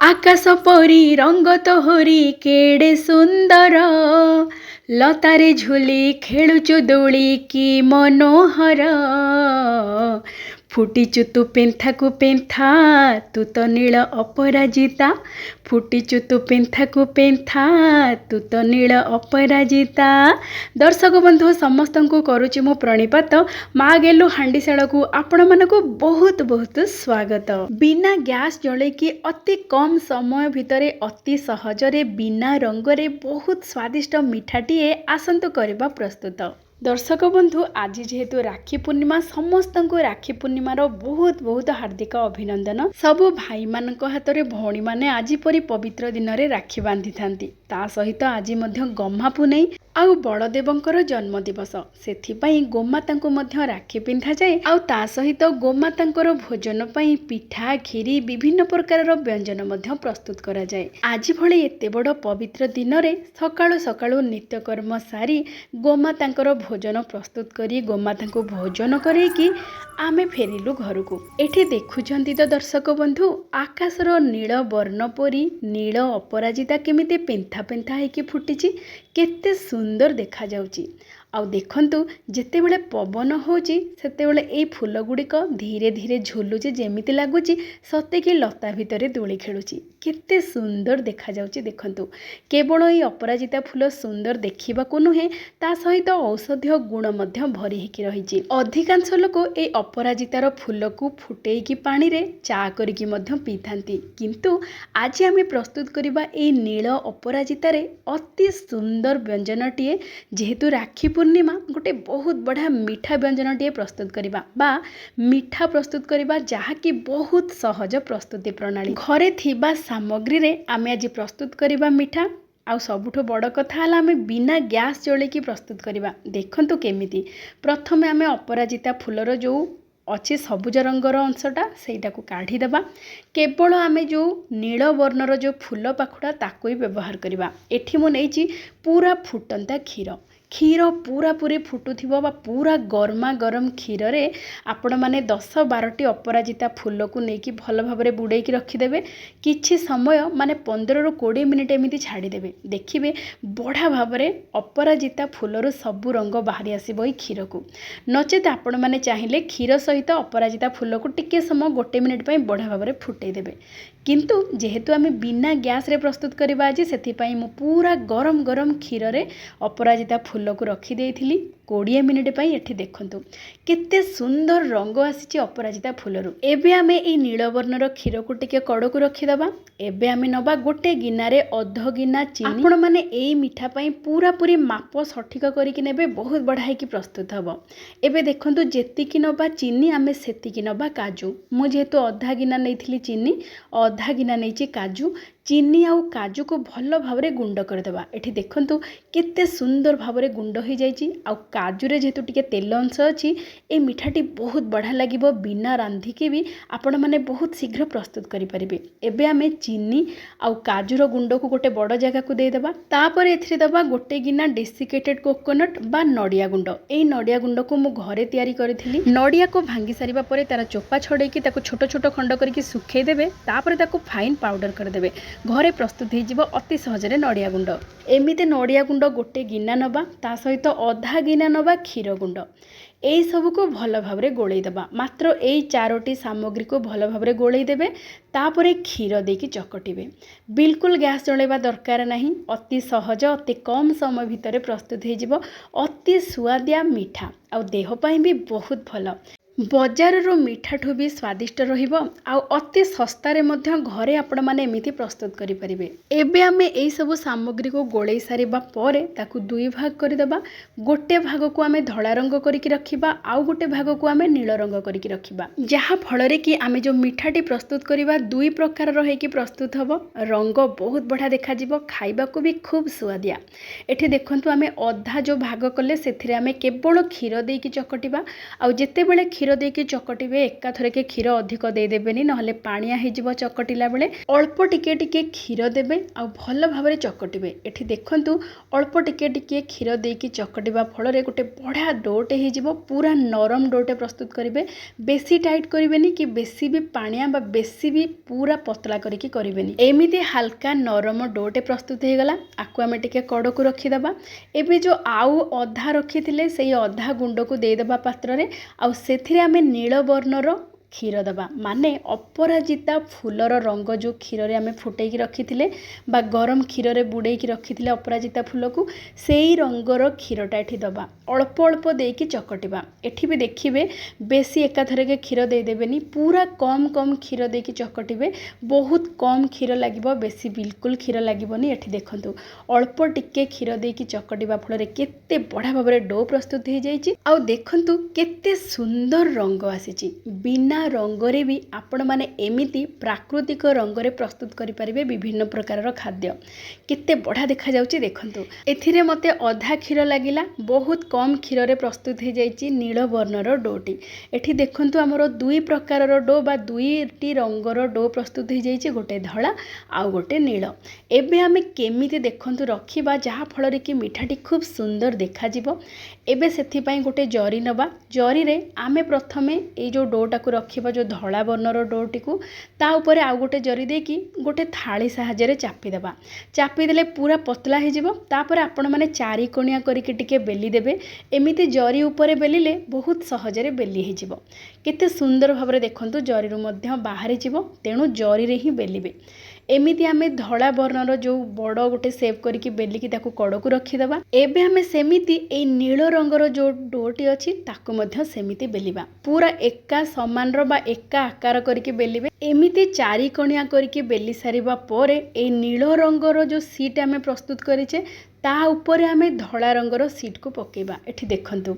आकाश परी रंग तोहरी केड़े सुंदर लतारे झुली खेलुचु दोली की मनोहर फुटिचु तू पेंथाकु पेंथा तू तो नील अपराजिता फुटिचु तू पेंथाकु पेंथा तू तो नील अपराजिता। दर्शक बंधु समस्त को करुच्ची मो प्रणिपात माँ गेलु हांडीशाला को आपण मानकु बहुत बहुत स्वागत। बिना गैस जले कि अति कम समय भितरे अति सहजरे बिना रंगरे बहुत स्वादिष्ट मिठाटीए आसंतु करबा प्रस्तुत। दर्शक बंधु आज जेहेतु राखी पूर्णिमा समस्त को राखी पूर्णिमार बहुत बहुत हार्दिक अभिनंदन। सबु भाई मान हाथ में भौणी मैंने आज परी पवित्र दिन में राखी बांधि थांती। ता सहित आज गम्हा पुनेई आउ बड़देवंकर जन्म दिवस से गोमाता राखी पिंधा जाए आउ ता सहित गोमाता भोजन पाई पिठा खीरी विभिन्न प्रकार व्यंजन प्रस्तुत करा जाए। आज भली एते बड़ पवित्र दिन में सकाळु सकाळु नित्यकर्म सारी गोमाता भोजन प्रस्तुत करी गोमाता को भोजन करैकी आमे फेरिलु घर को। एठी देखुछंती तो दर्शक बंधु आकाशर नील वर्ण परी नील अपराजिता केमिति पेंथा पेंथा हेकी फुटिची केते सुंदर देखा जाउची। आउ देखंतु जेते बेले पवन होची सेते बेले ए फूल गुड़िक धीरे धीरे झुलुची जेमिति लागुची सते कि लता भितरे दोली खेलुची केते सुंदर देखा जाउची। देखंतु केवल ए अपराजिता फूल सुंदर देखिबाकू नुहे ता सहित औषधीय गुण मध्य भरी हेकी रहिची। अधिकांश लोक ए अपराजितार फूल को फुटेकी पानी रे चा करिकी मध्य पीथांती, किंतु आज आमे प्रस्तुत करिबा ए नील अपराजितारे अति सुंदर व्यंजनटीए जेहेतु राखी पूर्णिमा गोटे बहुत बढ़िया मीठा व्यंजनटीए प्रस्तुत करिबा बा मीठा प्रस्तुत करिबा जहाँकि बहुत सहज प्रस्तुति प्रणाली। घरे थिबा सामग्री रे आमे आज प्रस्तुत करिबा मीठा आउ सबुठो बड़ कथा है आमे बिना गैस जलैकी प्रस्तुत करिबा। देखंतु केमिति प्रथमे आमे अपराजिता फूलर जो अच्छे सबुज रंगर अंशटा सेटा को काढ़ी देबा। केवल आमे जो नील वर्णर जो फूल पाखुड़ा ताको ही व्यवहार करिबा। एठी मु नेइची पूरा फुटंता क्षीर क्षीर पूरा पूरी फुटुथिबो बा पूरा गरमा गरम क्षीर रे आपण माने 10-12टी अपराजिता फूल को नेकी भल भाबरे बुड़ेकी रखिदेबे। किछि समय माने 15-20 मिनिट एमिति छाड़ी देबे। देखिबे बढ़ा भाबरे अपराजिता फूलर सबु रंग बाहरी आसीबो ई क्षीर को। नचेत आपण माने चाहिले क्षीर सहित अपराजिता फूल को टिके समय 1 मिनिट पई बढ़ा भाबरे फुटै देबे। किंतु जेहेतु आमे बिना गैस रे प्रस्तुत करबा आज सेथि पई मु पूरा गरम गरम क्षीर रे अपराजिता फूल को रखी देइथिली 20 मिनिट पई। एठी देखंतु केते सुंदर रंग आसीची अपराजिता फूलरु। एबे आमे ए नील वर्णर क्षीर को टिके कड़ को रखी दबा। एबे आमे नबा गोटे गिना रे अध गिना चीनी। आपण माने एई मिठा पई पूरा पूरी माप सठिक करिकि नेबे बहुत बढ़ाई की प्रस्तुत हबो। एबे देखंतु जेतिकी नबा चीनी आमे सेतिकी नबा काजू। मु जेहेतु अधा गिना नेइथिली चीनी अधा गिना नेइची काजू। चीनी आउ काजू को भल भावरे गुंड करदेबा। एठी देखंतु केते सुंदर भावरे गुंड हो जाइची। आउ काजू रे जेहेतु टिके तेल अंश अछि ए मिठाटी बहुत बढ़िया लागिबो। बिना रांधिके भी आपण माने बहुत शीघ्र प्रस्तुत करि परिबे। एबे आमे चीनी आउ काजू रो गुंड को गोटे बड़ जगह को दे देबा। तापर एथिरे दबा गोटे गिना डेसिकेटेड कोकोनट बा नडिया गुंड। ए नडिया गुंड को मु घरे तयारी करथिली। नडिया को भांगी सारिबा परे तार चोपा छडेकी ताको छोट छोट खंड करके सुखै देबे। तापर ताको फाइन पाउडर कर देबे। घरे प्रस्तुत हो अति सहजरे नडिया गुंड। एमिते नडिया गुंड गोटे गिना नबा ता सहित अधा गिना नबा क्षीर गुंड। एई सब को भल भावरे गोळेई देबा। मात्र एई 4टी सामग्री को भल भावरे गोळेई देबे। तापरे क्षीर देकी चकटिबे। बिल्कुल गैस जळेबा दरकार नहीं। अति सहज अति कम समय भितरे प्रस्तुत हो अति सुआदिया मीठा आ देह पई भी बहुत भल। बजार रो मीठा ठू भी स्वादिष्ट रहिबो आउ अति सस्तारे मध्य घरे आपण माने एमिति प्रस्तुत करि परिबे। एबे आमे एई सब सामग्री को गोळेई सारिबा परे ताकू दुई भाग करि देबा। गोटे भाग को आमे धळा रंग करिकि रखिबा आउ गोटे भाग को आमे नील रंग करिकि रखिबा। जहा फଳରେ कि आमे जो मिठाटी प्रस्तुत करिबा दुई प्रकार रहे कि प्रस्तुत हबो। रंग बहुत बढ़िया देखा जिवो खाइबा को भी खूब सुआदिया। एठी देखंतु आमे अधा जो भाग कले सेथिरे आमे केवल क्षीर देकी चकटिबा। आउ जेते बेले क्षीर देकी चकटिबे एका थरके क्षीर अधिक देदेबेनी नहले पानिया हो चकटिला बेले अल्प टिके टिके क्षीर देबे आ भल भाव चकटिबे। एठी देखंतु अल्प टिके टिके क्षीर देकी चकटिबा फल गोटे बढ़िया डोटे हो पूरा नरम डोटे प्रस्तुत करेंगे। बेसी टाइट करेंगे कि बेसी भी पानिया बा बेसी भी पूरा पतला करके करेंगे। एमती हल्का नरम डोटे प्रस्तुत हो गला। आकु आमे टिके कड़क रखीदबा। एबे जो आउ अधा रखी थिले से अधा गुंड को देदेबा पात्र रे आउ सेथिरे आमे नील वर्णर क्षीर दबा माने अपराजिता फूलर रंग जो क्षीर रे आमे फुटेकी रखी बा गरम क्षीर रे बुड़ेकी रखी अपराजिता फूल को सेई रंगर क्षीरटा एठी दबा। अल्प अल्प देकी चकटिबा। एठी भी देखिबे बेसी एकाथरे के क्षीर देदेबेनी पूरा कम कम क्षीर देकी चकटिबे। बहुत कम क्षीर लागिबो बेसी बिल्कुल क्षीर लागिबोनी। एठी देखंतु अल्प टिके क्षीर देकी चकटिबा फल रे केते बढ़िया भाव रे डो प्रस्तुत हो जाइछि। आउ देखंतु केते सुंदर रंग आसीछि। बिना रंगरे भी आपण माने एमिति प्राकृतिक रंगरे प्रस्तुत करि परिबे विभिन्न प्रकार खाद्य। केते बढ़िया देखा जाउछि देखंतु। एथिरे मते अधा क्षीर लागिला बहुत कम क्षीर रे प्रस्तुत हो जाइछि नील वर्णर डोटी। एठी देखंतु हमरो दुई प्रकारर डो बा दुईटी रंगर डो प्रस्तुत हो जाइछि गोटे धळा आउ गोटे नील। एबे आमे केमिति देखंतु रखिबा जहा फल रे कि मिठाटी खूब सुंदर देखा जिवो। एबे सेथि पई गोटे जरी नबा। जरी रे आमे प्रथमे ए जो डोटा को रखिबा जो धळा वर्णर डोटी को ता ऊपर आउ गोटे जरी देकी गोटे थाली सहायरे चापी देबा। चापी देले पूरा पतला हो जिवो। तापर आपण माने चारि कोणिया करिके टिके बेली देबे। एमिति जरी ऊपर बेलिले बहुत सहजरे बेली हो जिवो। केते सुंदर भाबरे देखंतु जरी रु मध्य बाहरी जिवो तेणु जरी रे ही बेलिबे। एमिति आमे धड़ा वर्णर जो बड़ गोटे सेव करके बेलिकी ताकू कड़कू रखीदबा। एबे आमे सेमिति ए नील रंगर जो डोटी अछि ताकू मध्य सेमिति बेलिबा। पूरा एका समान रो बा एका आकार करके बेलिबे। एमिति चारि कोणिया करके बेली सारिबा परे ए नील रंगर जो सीट आमे प्रस्तुत करिचे ता ऊपर आमे धड़ा रंगर सीट को पकेबा। एठी देखंतु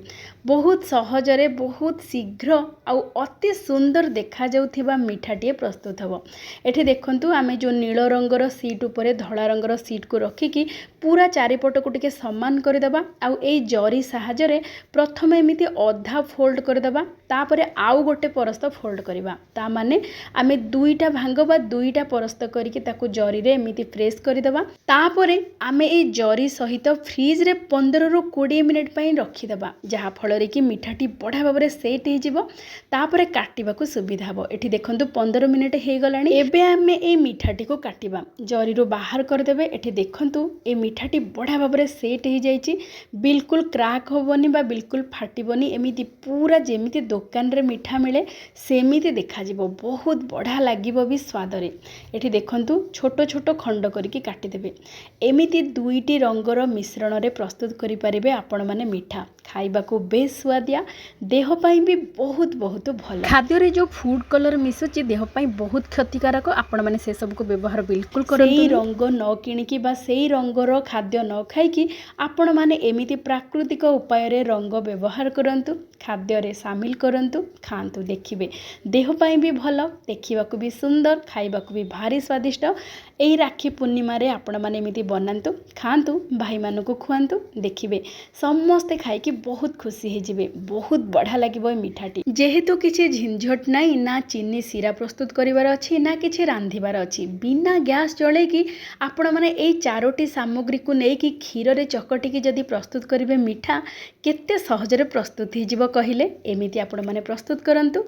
बहुत सहजरे बहुत शीघ्र आउ अति सुंदर देखा जाउथिबा मिठाटी प्रस्तुत हबो। एठी देखंतु आमे जो नील रंगर सीट ऊपर धड़ा रंगर सीट को रखिकी पूरा चारिपट को टिके समान करदेबा। आउ ए जरी सहायरे प्रथम एमिति अधा फोल्ड करदेबा तापरे आउ गोटे परस्त फोल्ड करबा। ता माने आमे दुईटा भांग बा दुईटा परस्त करके ताकू जरी रे एमिति प्रेस करदेबा। तापरे आमे ए जरी सहित फ्रिज रे 15 रु 20 मिनिट पई रखीदबा जहा फल रे कि मिठाटी बढ़िया भाव रे सेट हो जिवो। तापरे काटिबा को सुविधा हबो। एठी देखंतु 15 मिनिट हे गलानी। एबे आमे ए मिठाटी को काटिबा। जरी रो बाहर कर देबे। एठी देखंतु ए मिठाटी बढ़िया भाव रे सेट हो जाइछि। बिल्कुल क्राक होबोनी बा बिल्कुल फाटिबोनी। एमिति पूरा जेमिति दुकान रे मिठा मिले सेमिति देखा जिवो। बहुत बढ़िया लागिबो भी स्वाद रे। एठी देखंतु छोटो छोटो खंड करके काटि देबे। एमिति दुईटी रंगर मिश्रण रे प्रस्तुत करि परिबे आपण माने मिठा। खाइबा को बेस स्वादिया देह पाई भी बहुत बहुत भल। खाद्य रे जो फूड कलर मिसुची देह पाई बहुत क्षतिकारक। आपण माने से सब को व्यवहार बिल्कुल करंतु। सेही रंग न किणिकी बा सेही रंगर खाद्य न खाइकी आपण माने एमिति प्राकृतिक उपाय रे रंग व्यवहार करंतु। खाद्य रे शामिल करंतु खांतु देखिबे देह पाई भी भल देखिबा को भी सुंदर खाइबा को भी भारी स्वादिष्ट। एही राखी पूर्णिमा रे आपण माने एमिति बनांतु खांतु भाई मानू को खुआंतु देखिबे समस्ते खाइकी बहुत खुशी हे जिबे। बहुत बढ़िया लागिबो मिठाटी। जेहेतु किछि झिंझट नाही ना चीनी सीरा प्रस्तुत करिवार अछि ना किछि रांधिबार अछि बिना गैस जळेकी आपण माने एई चारोटी सामग्री को नेकी क्षीर रे चकटिकी जदी प्रस्तुत करिवे मिठा केते सहजरे प्रस्तुत हे जिवो कहिले। एमिति आपण माने प्रस्तुत करंतु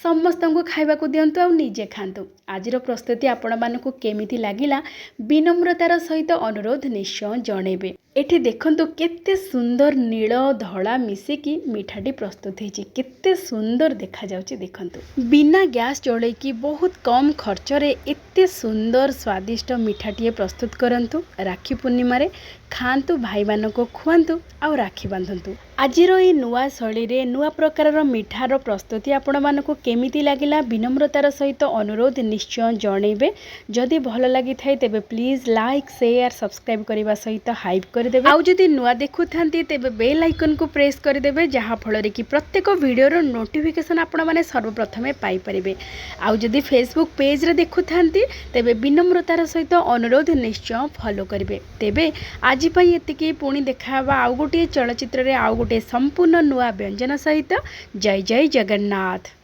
समस्त को खाइबा को दियंतु आ निजे खांतु। आजिर प्रस्तुति आपण मानकु केमिति लागिला विनम्रतार सहित अनुरोध निश्चय जणेबे। एठी देखंतु केते सुंदर नील धड़ा मिसिकी मिठाटी प्रस्तुत हेछि। केते सुंदर देखा जाउछि देखंतु। बिना गैस जळेकी बहुत कम खर्च रे एते सुंदर स्वादिष्ट मिठाटी प्रस्तुत करंतु। राखी पूर्णिमा रे खांतु भाई मानको खुआंतु आ राखी बांधंतु। आजिर ए नुआ शैली रे नुआ प्रकार मिठार प्रस्तुति आपण मानको केमिति लागिला विनम्रतार सहित अनुरोध निश्चय जणेबे। जदि भल लागि थाए तेबे प्लीज लाइक शेयर सब्सक्राइब करबा सहित हाइप कर କରିदेବେ आउ जदि नुआ देखुथांती तेबे बेल आइकन को प्रेस करदेवे जहाँ फल कि प्रत्येक वीडियोर नोटिफिकेशन आपण मैंने सर्वप्रथमे पाइपर आउ जदि फेसबुक पेज रे देखुथांती तेबे विनम्रतार सहित अनुरोध निश्चय फॉलो करेंगे। तेबे आज एतिकी पुणी देखा आउ गोटे चलचित्र रे आउ गोटे संपूर्ण नुआ व्यंजन सहित। जय जय जगन्नाथ।